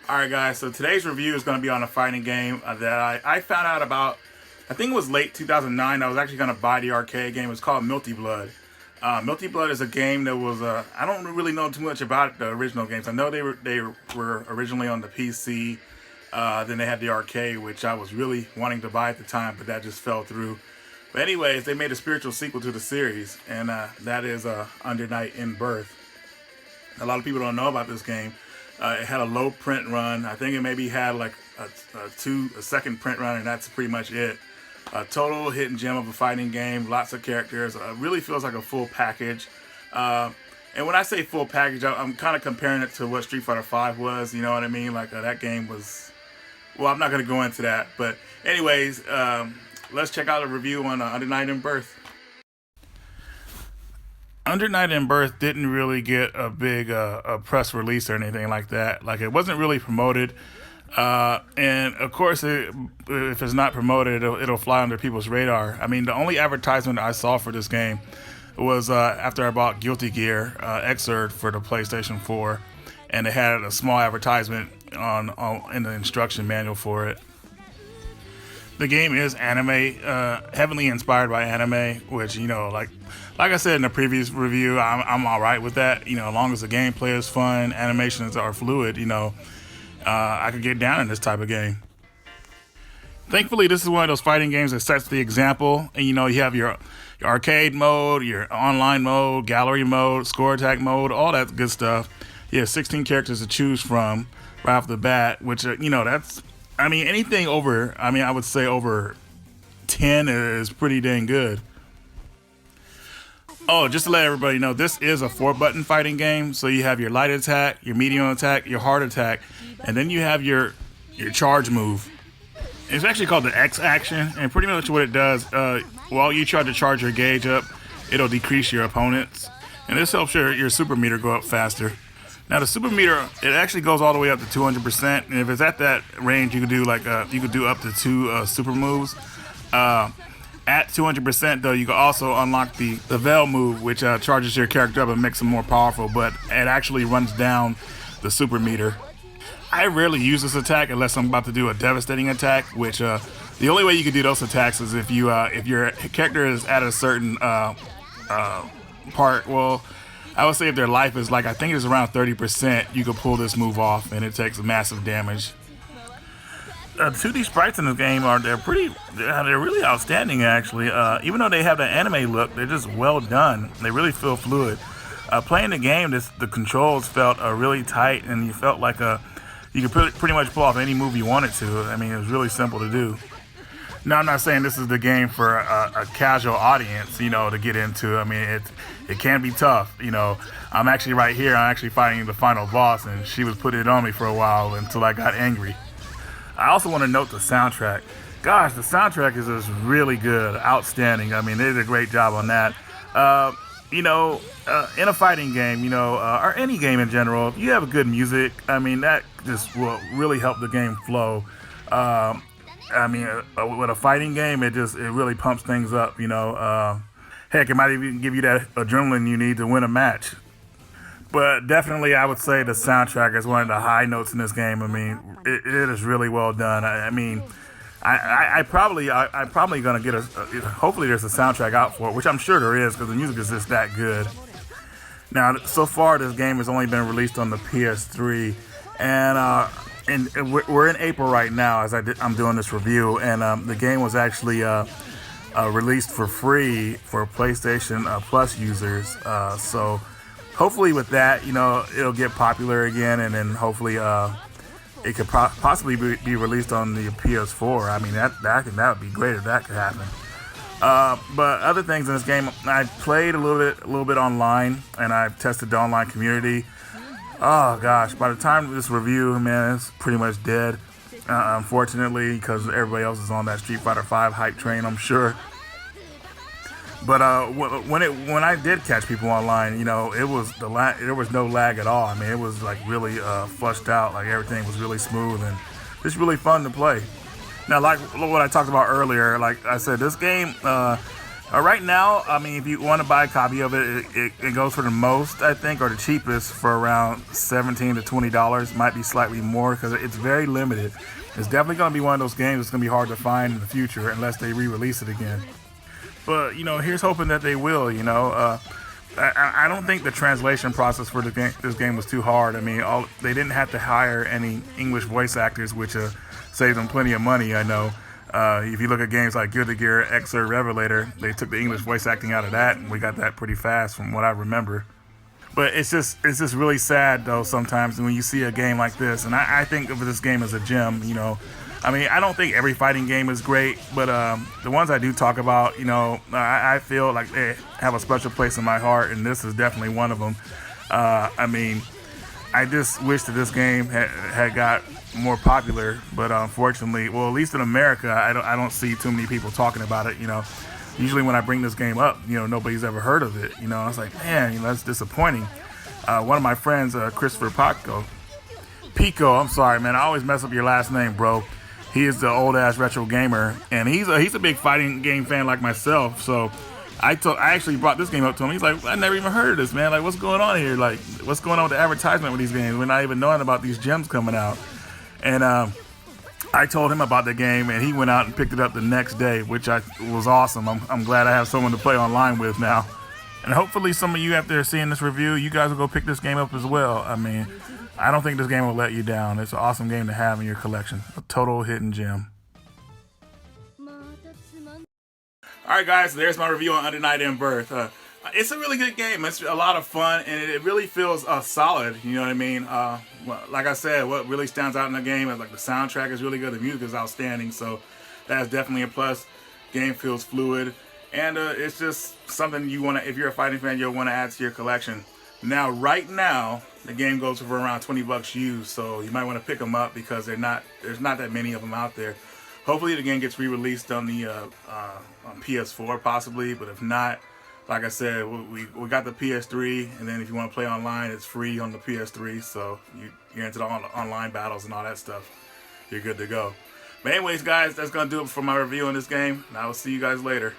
Alright guys, so today's review is going to be on a fighting game that I found out about, I think it was late 2009. I was actually going to buy the arcade game. It's called Multi Blood. Multi Blood is a game that was, I don't really know too much about the original games. I know they were originally on the PC, then they had the arcade, which I was really wanting to buy at the time, but that just fell through. But anyways, they made a spiritual sequel to the series, and that is Under Night in Birth. A lot of people don't know about this game. It had a low print run. I think it maybe had like a second print run, and that's pretty much it. A total hidden gem of a fighting game, lots of characters. Really feels like a full package. And when I say full package, I'm kind of comparing it to what Street Fighter V was. You know what I mean? Like that game was. Well, I'm not going to go into that, but anyways, let's check out a review on Under Night in Birth. Under Night in Birth didn't really get a big a press release or anything like that. Like, it wasn't really promoted. And of course, if it's not promoted, it'll fly under people's radar. I mean, the only advertisement I saw for this game was after I bought Guilty Gear EXE for the PlayStation 4. And they had a small advertisement in the instruction manual for it. The game is anime, heavily inspired by anime, which, you know, like I said in the previous review, I'm all right with that. You know, as long as the gameplay is fun, animations are fluid, you know, I could get down in this type of game. Thankfully, this is one of those fighting games that sets the example. And, you know, you have your arcade mode, your online mode, gallery mode, score attack mode, all that good stuff. You have 16 characters to choose from right off the bat, which, you know, that's... I mean, anything over, I would say over 10 is pretty dang good. Oh, just to let everybody know, this is a 4-button fighting game. So you have your light attack, your medium attack, your hard attack, and then you have your charge move. It's actually called the X action, and pretty much what it does, while you try to charge your gauge up, it'll decrease your opponents. And this helps your super meter go up faster. Now the super meter, it actually goes all the way up to 200%, and if it's at that range, you could do up to 2 super moves. At 200% though, you can also unlock the Veil move, which charges your character up and makes them more powerful, but it actually runs down the super meter. I rarely use this attack unless I'm about to do a devastating attack, which the only way you can do those attacks is if your character is at a certain part. Well, I would say if their life is like, I think it's around 30%, you can pull this move off, and it takes massive damage. 2D sprites in this game they're really outstanding actually. Even though they have the anime look, they're just well done. They really feel fluid. Playing the game, the controls felt really tight, and you felt like you could pretty much pull off any move you wanted to. I mean, it was really simple to do. Now, I'm not saying this is the game for a casual audience, you know, to get into. I mean, it can be tough, you know. I'm actually right here. I'm actually fighting the final boss, and she was putting it on me for a while until I got angry. I also want to note the soundtrack. Gosh, the soundtrack is just really good, outstanding. I mean, they did a great job on that. You know, in a fighting game, you know, or any game in general, if you have good music, I mean, that just will really help the game flow. I mean, with a fighting game, it really pumps things up, you know. Heck, it might even give you that adrenaline you need to win a match. But definitely, I would say the soundtrack is one of the high notes in this game. I mean, it is really well done. I mean, I'm probably gonna get hopefully there's a soundtrack out for it, which I'm sure there is, because the music is just that good. Now, so far, this game has only been released on the PS3, and we're in April right now as I'm doing this review, and the game was actually released for free for PlayStation Plus users. So hopefully with that, you know, it'll get popular again, and then hopefully it could possibly be released on the PS4. I mean, that would be great if that could happen. But other things in this game, I played a little bit online, and I've tested the online community. Oh gosh, by the time of this review, man, it's pretty much dead, unfortunately, because everybody else is on that Street Fighter V hype train, I'm sure. But when I did catch people online, you know, there was no lag at all. I mean, it was like really flushed out, like everything was really smooth and just really fun to play. Now, like what I talked about earlier, like I said, this game Right now, I mean, if you want to buy a copy of it, it goes for the most, I think, or the cheapest for around $17 to $20. Might be slightly more because it's very limited. It's definitely going to be one of those games that's going to be hard to find in the future unless they re-release it again. But, here's hoping that they will, I don't think the translation process for this game was too hard. I mean, they didn't have to hire any English voice actors, which saved them plenty of money, I know. If you look at games like Guilty Gear, EXE, or Revelator, they took the English voice acting out of that, and we got that pretty fast from what I remember. But it's just really sad, though, sometimes when you see a game like this. And I think of this game as a gem, I mean, I don't think every fighting game is great, but the ones I do talk about, I feel like they have a special place in my heart, and this is definitely one of them. I mean, I just wish that this game had got more popular, but unfortunately, well, at least in America, I don't see too many people talking about it. Usually when I bring this game up, nobody's ever heard of it. I was like, man, that's disappointing. One of my friends, Christopher Pico, I'm sorry, man, I always mess up your last name, bro. He is the old ass retro gamer, and he's a big fighting game fan like myself. So I actually brought this game up to him. He's like, I never even heard of this, man. Like, what's going on here? Like, what's going on with the advertisement with these games? We're not even knowing about these gems coming out. And I told him about the game, and he went out and picked it up the next day, which was awesome. I'm glad I have someone to play online with now. And hopefully some of you after seeing this review, you guys will go pick this game up as well. I mean, I don't think this game will let you down. It's an awesome game to have in your collection. A total hidden gem. Alright guys, so there's my review on Under Night in Birth. It's a really good game. It's a lot of fun, and it really feels solid, you know what I mean? Like I said, what really stands out in the game is like the soundtrack is really good, the music is outstanding, so that's definitely a plus. Game feels fluid, and it's just something you want to, if you're a fighting fan, you'll want to add to your collection. Now, right now, the game goes for around $20 used, so you might want to pick them up because there's not that many of them out there. Hopefully the game gets re-released on the on PS4 possibly, but if not, like I said, we got the PS3, and then if you want to play online, it's free on the PS3, so you're into the online battles and all that stuff. You're good to go. But anyways, guys, that's going to do it for my review on this game, and I will see you guys later.